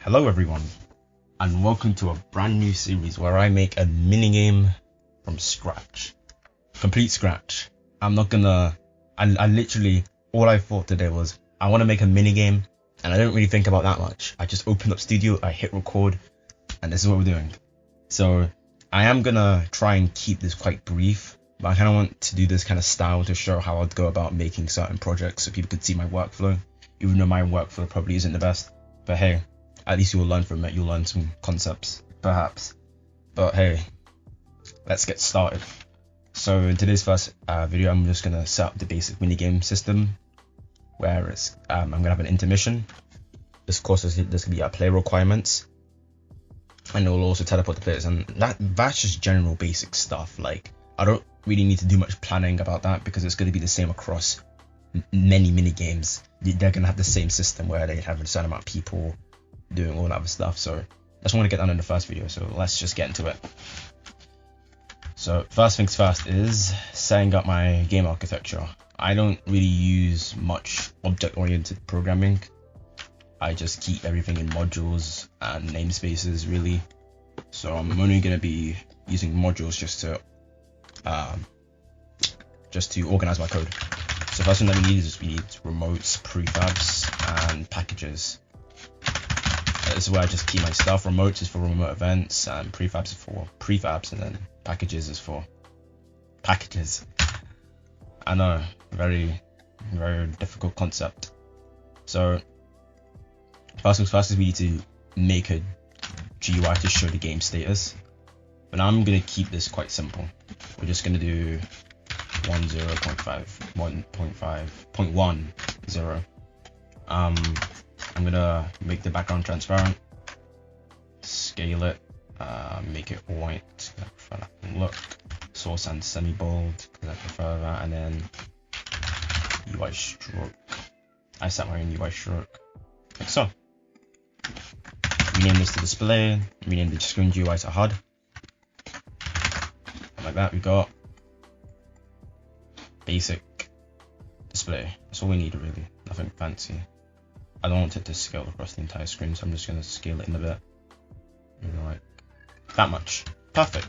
Hello everyone, and welcome to a brand new series where I make a minigame from scratch. Complete scratch. I literally, all I thought today was, I want to make a minigame, and I don't really think about that much. I just opened up Studio, I hit record, and this is what we're doing. So, I am gonna try and keep this quite brief, but I kind of want to do this kind of style to show how I'd go about making certain projects so people could see my workflow, even though my workflow probably isn't the best. But hey, at least you'll learn from it, you'll learn some concepts, perhaps. But hey, let's get started. So in today's first video, I'm just gonna set up the basic minigame system, where it's, I'm gonna have an intermission. This course is there's gonna be our play requirements, and it will also teleport the players, and that's just general basic stuff. Like, I don't really need to do much planning about that because it's gonna be the same across many minigames. They're gonna have the same system where they have a certain amount of people doing all that other stuff. So I just want to get done in the first video, so let's just get into it. So first things first is setting up my game architecture. I don't really use much object-oriented programming. I just keep everything in modules and namespaces really. So I'm only going to be using modules just to organize my code. So first thing that we need is we need remotes, prefabs, and packages. This is where I just keep my stuff. Remotes is for remote events, and prefabs is for prefabs, and then packages is for packages. I know, very difficult concept. So first things first is we need to make a GUI to show the game status. But now I'm gonna keep this quite simple. We're just gonna do 1.0.5. I'm gonna make the background transparent, scale it, make it white for that look, source and semi-bold because I prefer that, and then UI stroke. I set my own UI stroke, like so. Rename this to display, rename the screen GUI to HUD. And like that, we got basic display. That's all we need really, nothing fancy. I don't want it to scale across the entire screen, so I'm just going to scale it in a bit. Maybe like that much. Perfect.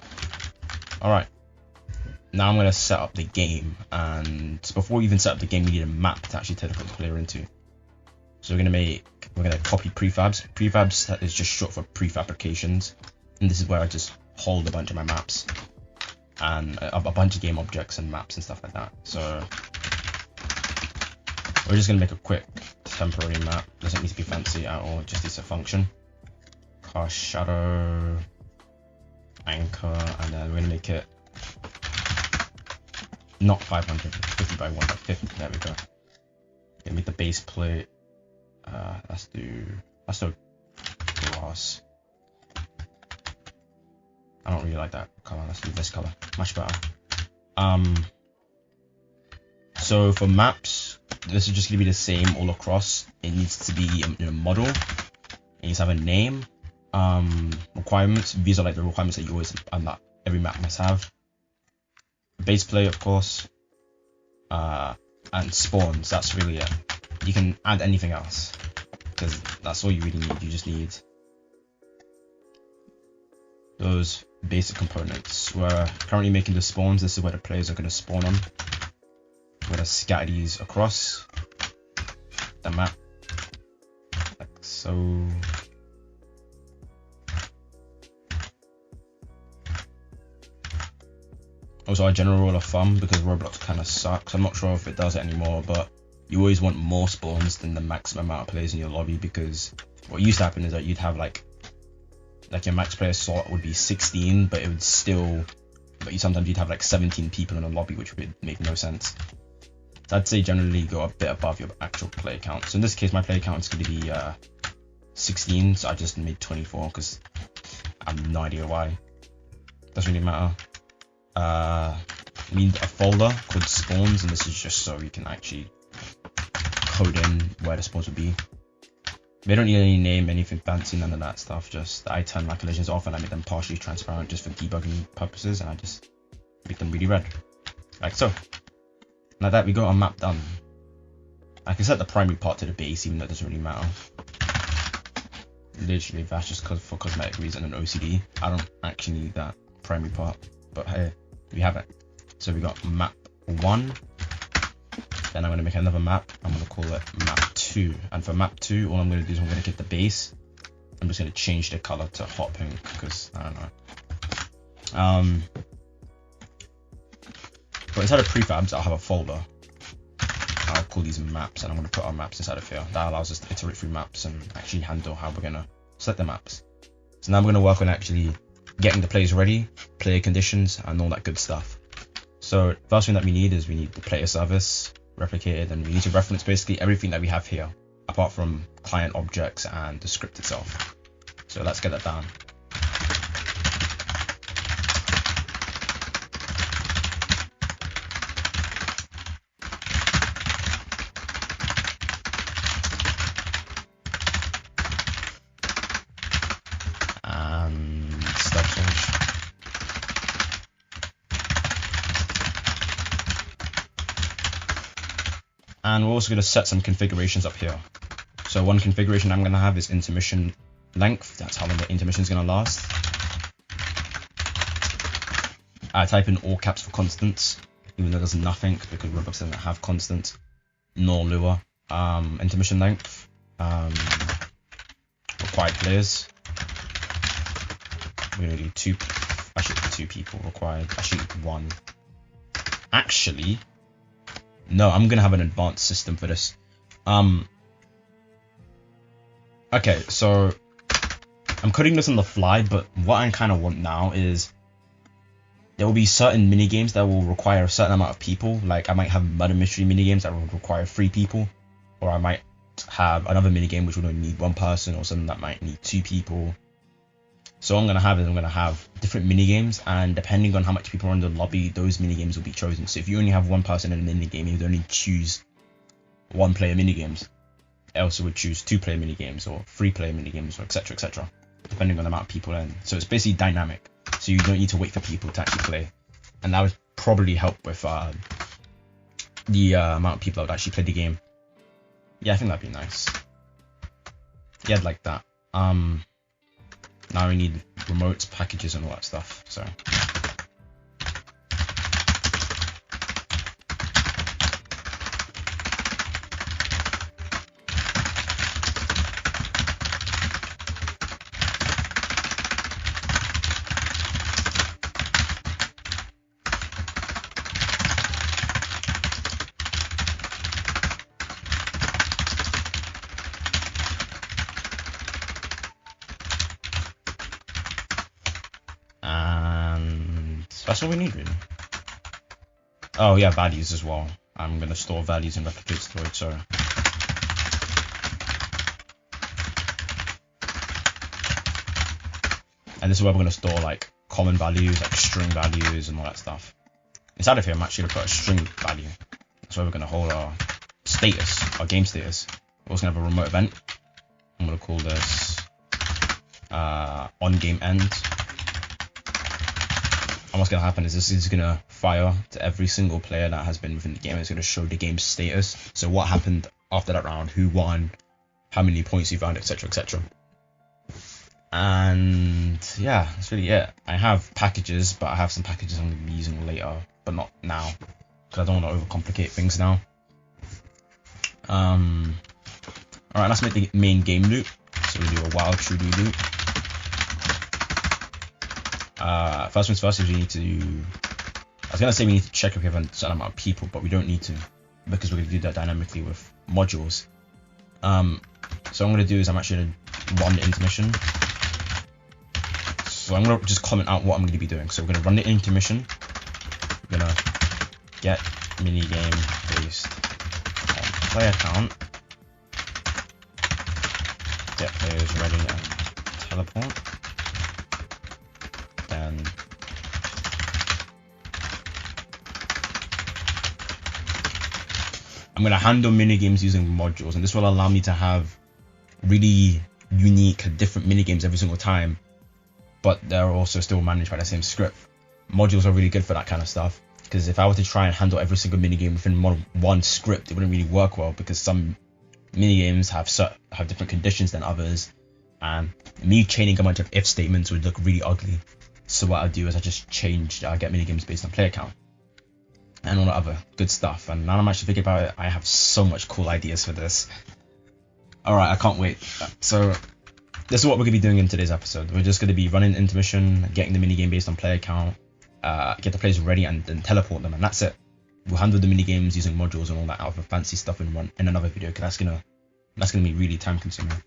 Alright. Now I'm going to set up the game, and before we even set up the game, we need a map to actually teleport the player into. So we're going to copy prefabs. Prefabs is just short for prefabrications, and this is where I just hold a bunch of my maps and a bunch of game objects and maps and stuff like that. So we're just going to make a quick temporary map. Doesn't need to be fancy at all, just needs a function. Cast shadow, anchor, and then we're gonna make it not 500, 50 by 1 by 50. There we go. Gonna make the base plate. Let's do grass. I don't really like that color. Let's do this color, much better. So for maps, this is just going to be the same all across. It needs to be in a model. It needs to have a name. Requirements. These are like the requirements that you always, that every map must have. Base plate, of course. And spawns. That's really it. You can add anything else, because that's all you really need. You just need those basic components. We're currently making the spawns. This is where the players are going to spawn on. We're going to scatter these across the map, like so. Also, a general rule of thumb, because Roblox kind of sucks, I'm not sure if it does it anymore, but you always want more spawns than the maximum amount of players in your lobby, because what used to happen is that you'd have like your max player slot would be 16, but it would still, sometimes you'd have like 17 people in a lobby, which would make no sense. So I'd say generally go a bit above your actual player count. So in this case, my player count is going to be 16, so I just made 24 because I have no idea why. Doesn't really matter. We need a folder called spawns, and this is just so we can actually code in where the spawns would be. They don't need any name, anything fancy, none of that stuff. Just I turn my collisions off and I make them partially transparent just for debugging purposes, and I just make them really red, like so. Like that, we got our map done. I can set the primary part to the base, even though it doesn't really matter. literally that's just for cosmetic reason and OCD. I don't actually need that primary part, but hey, we have it. So we got map 1. Then I'm going to make another map. I'm going to call it map 2. And for map 2, all I'm going to do is I'm going to get the base. I'm just going to change the color to hot pink because I don't know. But inside of prefabs, I'll have a folder. I'll call these maps, and I'm going to put our maps inside of here. That allows us to iterate through maps and actually handle how we're going to select the maps. So now I'm going to work on actually getting the players ready, player conditions, and all that good stuff. So first thing that we need is we need the player service replicated, and we need to reference basically everything that we have here, apart from client objects and the script itself. So let's get that down. And step change. And we're also going to set some configurations up here. So one configuration I'm going to have is intermission length. That's how long the intermission is going to last. I type in all caps for constants, even though there's nothing because Roblox doesn't have constants nor Lua. Intermission length. Required players. We're going to do 2. Actually, 2 people required. Actually, 1. Actually, no, I'm going to have an advanced system for this. Okay, so I'm coding this on the fly, but what I kind of want now is there will be certain mini games that will require a certain amount of people. Like I might have murder mystery mini games that will require 3 people, or I might have another mini game which will only need 1 person, or something that might need 2 people. So what I'm going to have different mini games, and depending on how much people are in the lobby, those mini games will be chosen. So if you only have 1 person in a mini game, you would only choose 1-player mini games. Else would choose 2-player mini games or 3-player mini games, or etc., depending on the amount of people in. So it's basically dynamic. So you don't need to wait for people to actually play, and that would probably help with the amount of people that would actually play the game. Yeah, I think that'd be nice. Yeah, I'd like that. Now we need remotes, packages, and all that stuff. So. That's all we need, really. Oh yeah, values as well. I'm gonna store values in replicate storage. So and this is where we're gonna store like common values, like string values, and all that stuff. Inside of here, I'm actually gonna put a string value. That's where we're gonna hold our status, our game status. We're also gonna have a remote event. I'm gonna call this on game end. And what's going to happen is this is going to fire to every single player that has been within the game. It's going to show the game status. So what happened after that round, who won, how many points you found, etc. And yeah, that's really it. I have packages, but I have some packages I'm going to be using later, but not now, because I don't want to overcomplicate things now. Alright, let's make the main game loop. So we do a while true do loop. First things first is we need to, I was going to say we need to check if we have a certain amount of people, but we don't need to, because we're going to do that dynamically with modules. So what I'm going to do is I'm actually going to run the intermission. So I'm going to just comment out what I'm going to be doing. So we're going to run the intermission. We're going to get minigame based on player count, get players ready and teleport. Then I'm going to handle minigames using modules, and this will allow me to have really unique, different minigames every single time, but they're also still managed by the same script. Modules are really good for that kind of stuff, because if I were to try and handle every single minigame within one script, it wouldn't really work well, because some minigames have different conditions than others, and me chaining a bunch of if statements would look really ugly. So what I do is I just change get minigames based on player count and all the other good stuff. And now I'm actually thinking about it, I have so much cool ideas for this. Alright, I can't wait. So this is what we're going to be doing in today's episode. We're just going to be running intermission, getting the minigame based on player count, get the players ready, and then teleport them, and that's it. We'll handle the minigames using modules and all that other fancy stuff in another video, because that's gonna be really time consuming,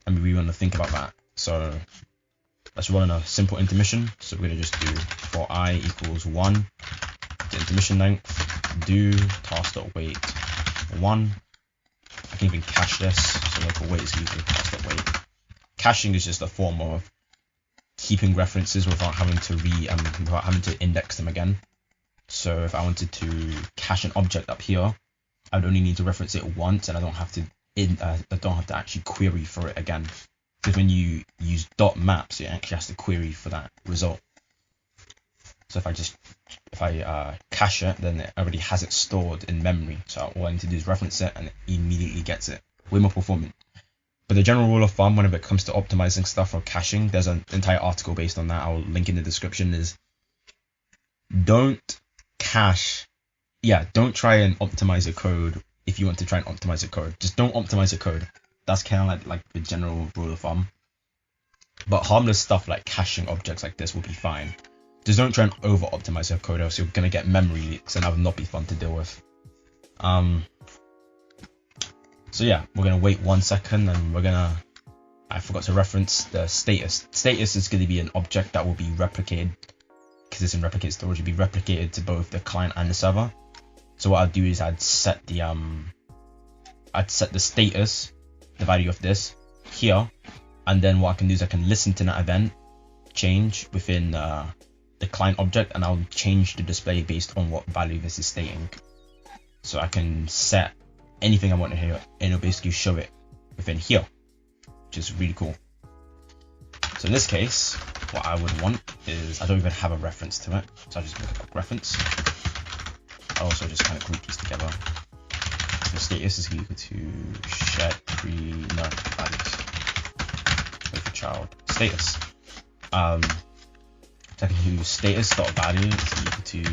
and we really want to think about that. So let's run a simple intermission. So we're gonna just do for I equals 1, the intermission length, do task.wait 1. I can even cache this, so local wait is equal to task.wait. Caching is just a form of keeping references without having to index them again. So if I wanted to cache an object up here, I would only need to reference it once, and I don't have to actually query for it again. Because when you use .maps, it actually has to query for that result. So if I cache it, then it already has it stored in memory. So all I need to do is reference it, and it immediately gets it. Way more performant. But the general rule of thumb whenever it comes to optimizing stuff or caching, there's an entire article based on that. I'll link in the description. Is don't try and optimize your code if you want to try and optimize your code. Just don't optimize your code. That's kind of like the general rule of thumb. But harmless stuff like caching objects like this will be fine. Just don't try and over optimize your code, else you're gonna get memory leaks, and that would not be fun to deal with. So yeah, we're gonna wait 1 second, and I forgot to reference the status. Status is gonna be an object that will be replicated, because it's in replicate storage, will be replicated to both the client and the server. So what I'd do is I'd set the status, the value of this here, and then what I can do is I can listen to that event change within the client object, and I'll change the display based on what value this is stating. So I can set anything I want to hear, and it'll basically show it within here, which is really cool. So in this case, what I would want is, I don't even have a reference to it, so I just make a quick reference. I also just kind of group these together. So status is equal to shared values. Wait for child status. So I can use status.value is equal to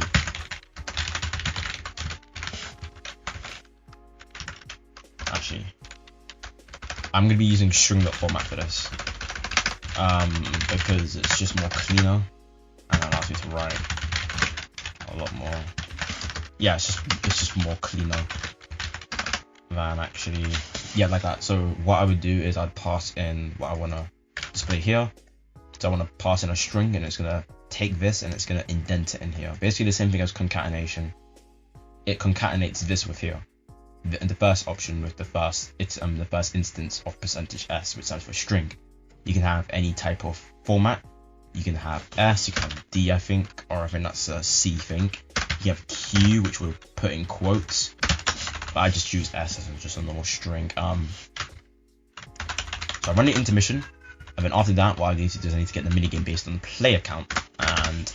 I'm going to be using string.format for this, because it's just more cleaner and allows me to write a lot more. Yeah, it's just more cleaner than actually, yeah, like that. So what I would do is I'd pass in what I want to display here. So I want to pass in a string, and it's going to take this and it's going to indent it in here. Basically the same thing as concatenation. It concatenates this with here. The first option with the first instance of %s, which stands for string. You can have any type of format. You can have S, you can have D, I think, or I think that's a C thing. You have Q, which we'll put in quotes, but I just choose S as just a normal string. So I run the intermission, and then after that, what I need to do is I need to get the minigame based on the player count, and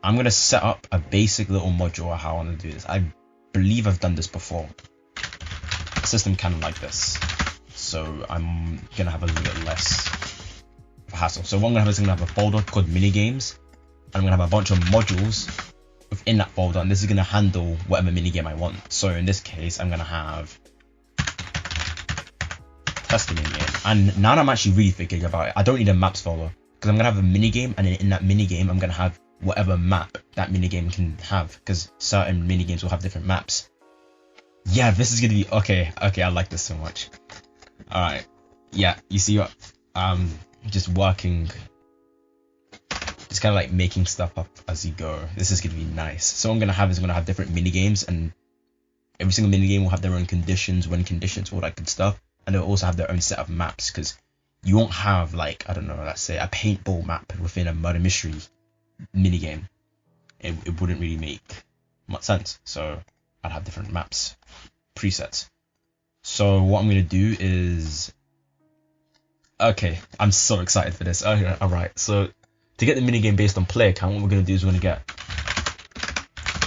I'm gonna set up a basic little module of how I want to do this. I believe I've done this before. System kind of like this, so I'm gonna have a little bit less of a hassle. So what I'm gonna have is I'm gonna have a folder called minigames, and I'm gonna have a bunch of modules within that folder, and this is gonna handle whatever minigame I want. So in this case, I'm gonna have testing minigame, and now that I'm actually really thinking about it, I don't need a maps folder, because I'm gonna have a minigame, and in that minigame I'm gonna have whatever map that minigame can have, because certain minigames will have different maps. Yeah, this is gonna be okay. I like this so much. All right, yeah, you see what? Just working, just kind of like making stuff up as you go. This is gonna be nice. So what I'm gonna have is I'm gonna have different mini games, and every single mini game will have their own conditions, win conditions, all that good stuff, and they'll also have their own set of maps, because you won't have, like, I don't know, let's say a paintball map within a murder mystery mini game. It wouldn't really make much sense. So I'd have different maps presets. So what I'm gonna do is, okay, I'm so excited for this. Okay, alright, so to get the minigame based on player count, what we're gonna do is we're gonna get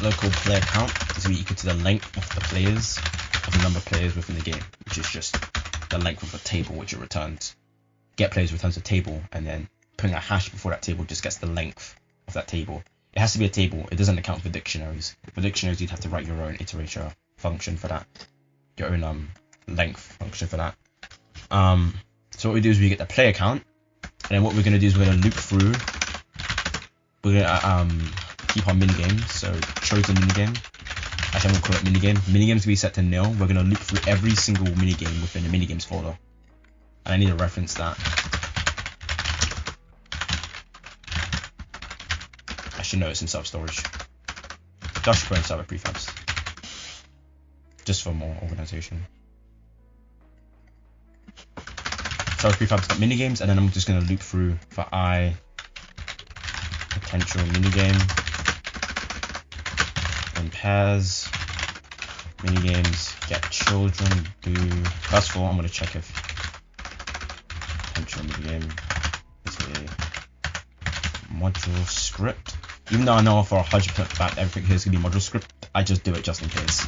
local player count is equal to the length of the players, of the number of players within the game, which is just the length of the table which it returns. get players returns a table, and then putting a hash before that table just gets the length of that table. It has to be a table. It doesn't account for dictionaries. For dictionaries, you'd have to write your own iterator function for that, your own length function for that. So what we do is we get the player count, and then what we're going to do is we're going to loop through. We're going to keep our minigame, so chosen minigame. Actually, I'm going to call it minigame. Minigames will be set to nil. We're going to loop through every single minigame within the minigames folder. And I need to reference that. I should know it's in self-storage. Dash put in server prefabs. Just for more organization. Server prefabs.minigames, and then I'm just going to loop through for I potential minigame in pairs. Minigames get children do. First of all, I'm going to check if potential minigame is a module script. Even though I know for 100% fact everything here is going to be module script, I just do it just in case.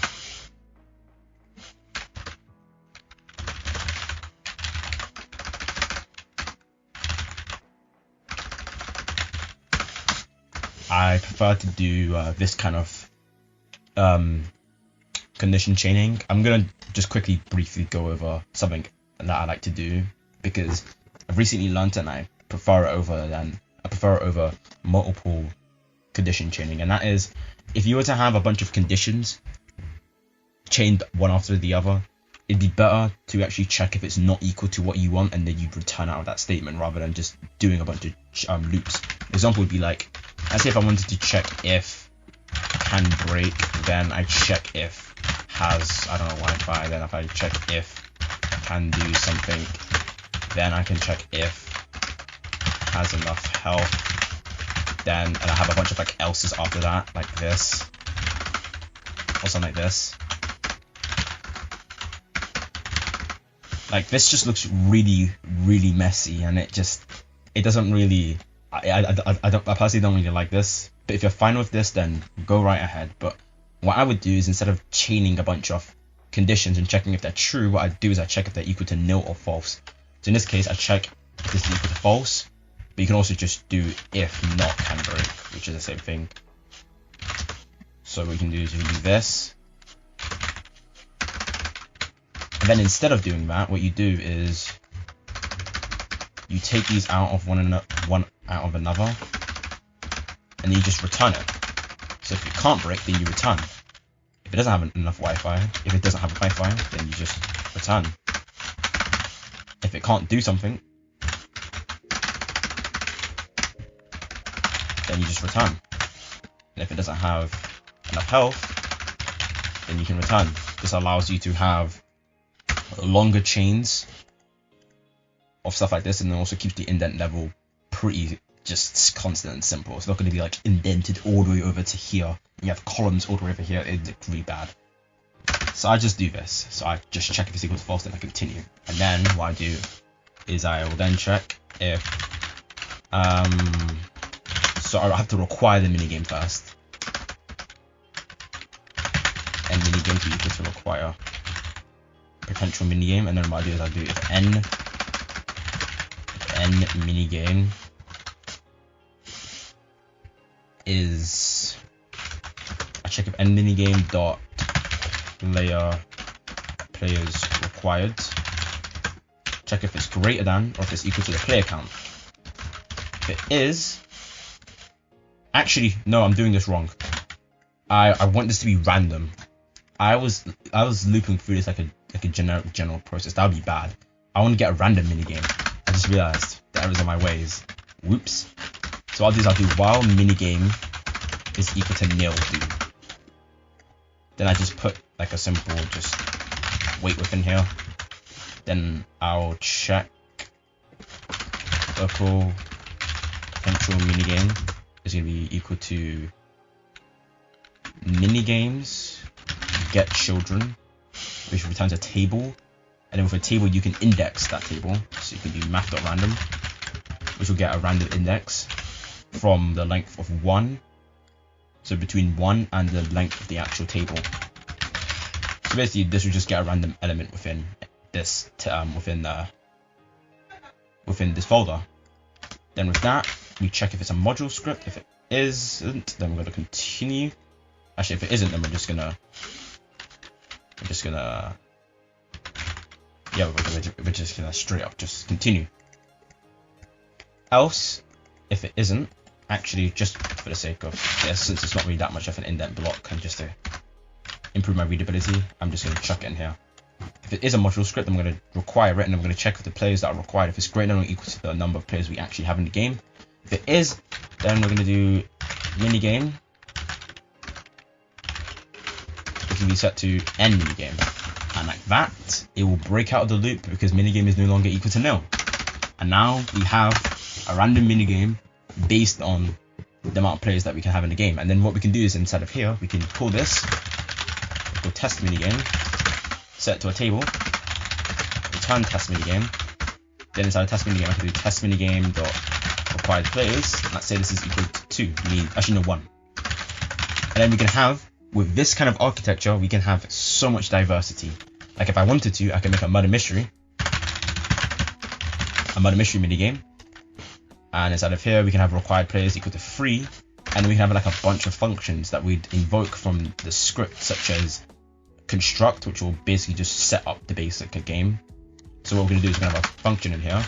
I prefer to do this kind of condition chaining. I'm gonna just quickly briefly go over something that I like to do because I've recently learned it and I prefer it over multiple condition chaining, and that is if you were to have a bunch of conditions chained one after the other, it'd be better to actually check if it's not equal to what you want and then you'd return out of that statement rather than just doing a bunch of loops. Example would be like, let's say if I wanted to check if can break, then I check if has, I don't know, Wi-Fi, then if I check if can do something, then I can check if has enough health, then, and I have a bunch of like else's after that, like this, or something like this. Like this just looks really, really messy, and it doesn't really, I personally don't really like this. But if you're fine with this, then go right ahead. But what I would do is instead of chaining a bunch of conditions and checking if they're true, what I do is I check if they're equal to nil or false. So in this case, I check if this is equal to false. But you can also just do if not can break, which is the same thing. So what we can do is we can do this. And then instead of doing that, what you do is you take these out of one out of another, and then you just return it. So if it can't break, then you return. If it doesn't have enough Wi-Fi, if it doesn't have Wi-Fi, then you just return. If it can't do something, then you just return. And if it doesn't have enough health, then you can return. This allows you to have longer chains of stuff like this, and then also keeps the indent level pretty just constant and simple. It's not going to be like indented all the way over to here, and you have columns all the way over here. It looks really bad. So I just do this. So I just check if it's equal to false, then I continue. And then what I do is I will then check if so I have to require the minigame first, and minigame to equal to require potential minigame, and then what I do is I do if n minigame is, I check if n minigame dot players required, check if it's greater than or if it's equal to the player count. If it is, actually no, I'm doing this wrong. I want this to be random. I was looping through this like a general process. That would be bad. I want to get a random minigame. I just realized the errors of my ways. Whoops. So what I'll do is I'll do while minigame is equal to nil do. Then I just put like a simple just wait within here. Then I'll check circle potential minigame is going to be equal to minigames get children, which returns a table, and then with a table you can index that table. So you can do math.random, which will get a random index from the length of 1, so between 1 and the length of the actual table. So basically this will just get a random element within this within this folder. Then with that, we check if it's a module script. If it isn't, then we're going to continue. Actually, if it isn't, then we're just gonna straight up just continue. Else, if it isn't, actually, just for the sake of this, since it's not really that much of an indent block, and just to improve my readability, I'm just gonna chuck it in here. If it is a module script, I'm gonna require it, and I'm gonna check if the players that are required, if it's greater than or equal to the number of players we actually have in the game. If it is, then we're gonna do minigame. It can be set to end minigame, and like that, it will break out of the loop because minigame is no longer equal to nil. And now we have a random minigame based on the amount of players that we can have in the game. And then what we can do is inside of here, we can pull this, go test minigame, set it to a table, return test minigame. Then inside of test minigame, I can do test minigame dot required players. Let's say this is equal to 2, actually no 1. And then we can have, with this kind of architecture, we can have so much diversity. Like if I wanted to, I can make a murder mystery minigame. And inside of here, we can have required players equal to 3. And then we can have like a bunch of functions that we'd invoke from the script, such as construct, which will basically just set up the basic game. So what we're going to do is we're going to have a function in here.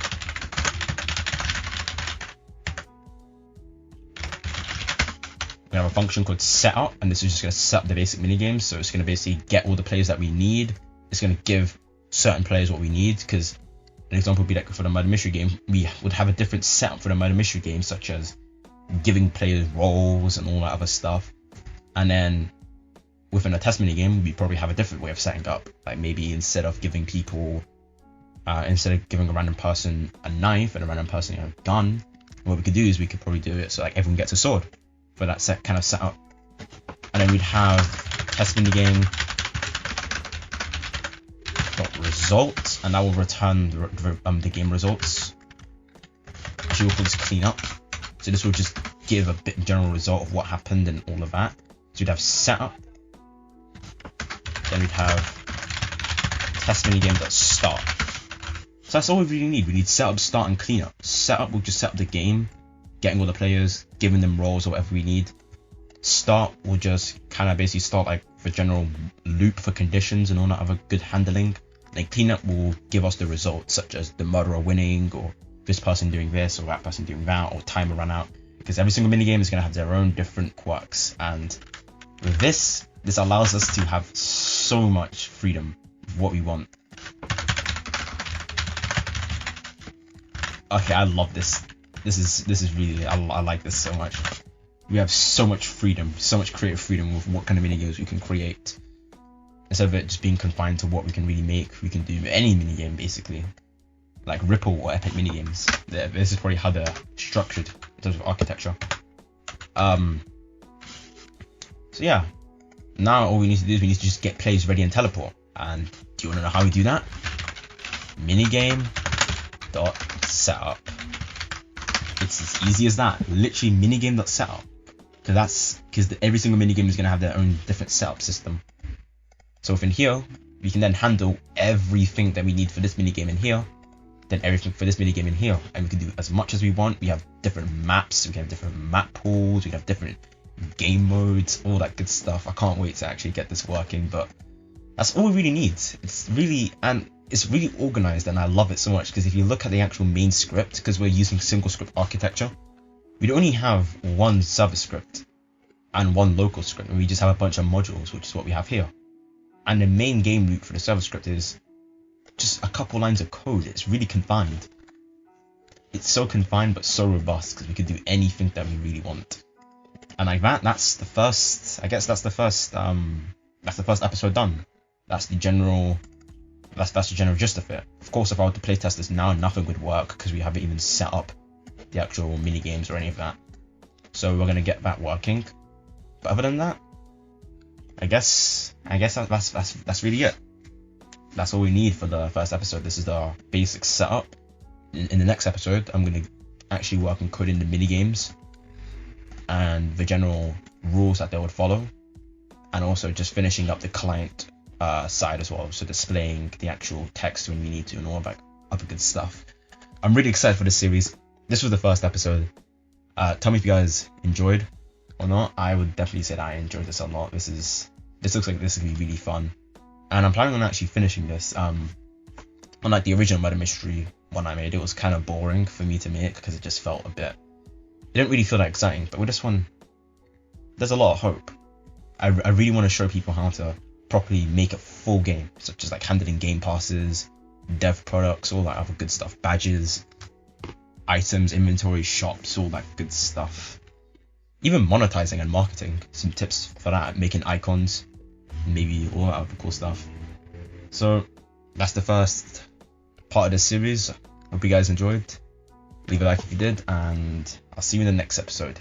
We have a function called setup, and this is just going to set up the basic minigame. So it's going to basically get all the players that we need. It's going to give certain players what we need, because an example would be like for the murder mystery game, we would have a different setup for the murder mystery game, such as giving players roles and all that other stuff. And then within a test minigame, we probably have a different way of setting up. Like maybe instead of giving a random person a knife and a random person a gun, what we could do is we could probably do it so like everyone gets a sword for that kind of setup. And then we'd have test minigame result, and that will return the game results. Actually, we'll call this clean up. So this will just give a bit general result of what happened and all of that. So we'd have setup. Then we'd have test minigame.start. So that's all we really need. We need setup, start, and cleanup. Setup will just set up the game, getting all the players, giving them roles or whatever we need. Start will just kind of basically start like the general loop for conditions and all that other good handling. Then cleanup will give us the results, such as the murderer winning, or this person doing this, or that person doing that, or timer run out. Because every single minigame is going to have their own different quirks, and with this allows us to have so much freedom of what we want. Okay, I love this. This is really, I like this so much. We have so much freedom, so much creative freedom with what kind of minigames we can create. Instead of it just being confined to what we can really make, we can do any minigame basically. Like Ripple or Epic minigames. This is probably how they're structured in terms of architecture. So yeah, now all we need to do is we need to just get players ready and teleport. And do you want to know how we do that? Minigame.setup. It's as easy as that. Literally minigame.setup. Because every single minigame is going to have their own different setup system. So within here, we can then handle everything that we need for this minigame in here, then everything for this minigame in here, and we can do as much as we want. We have different maps, we can have different map pools, we can have different game modes, all that good stuff. I can't wait to actually get this working, but that's all we really need. It's really organized, and I love it so much, because if you look at the actual main script, because we're using single script architecture, we'd only have one server script and one local script, and we just have a bunch of modules, which is what we have here. And the main game loop for the server script is just a couple lines of code. It's really confined. It's so confined but so robust, because we can do anything that we really want. And like that's the first episode done. That's the general gist of it. Of course, if I were to playtest this now, nothing would work because we haven't even set up the actual mini games or any of that. So we're gonna get that working. But other than that, I guess that's really it. That's all we need for the first episode. This is the basic setup. In the next episode, I'm gonna actually work on coding the mini games and the general rules that they would follow, and also just finishing up the client side as well, so displaying the actual text when we need to and all that other good stuff. I'm really excited for this series. This was the first episode. Tell me if you guys enjoyed or not. I would definitely say that I enjoyed this a lot. This looks like this is gonna be really fun, and I'm planning on actually finishing this. Unlike the original murder mystery one I made, it was kind of boring for me to make because it just felt a bit. It didn't really feel that exciting. But with this one, there's a lot of hope. I really want to show people how to properly make a full game, such as like handling game passes, dev products, all that other good stuff, badges, items, inventory, shops, all that good stuff. Even monetizing and marketing, some tips for that, making icons, maybe all that other cool stuff. So that's the first part of this series. Hope you guys enjoyed. Leave a like if you did, and I'll see you in the next episode.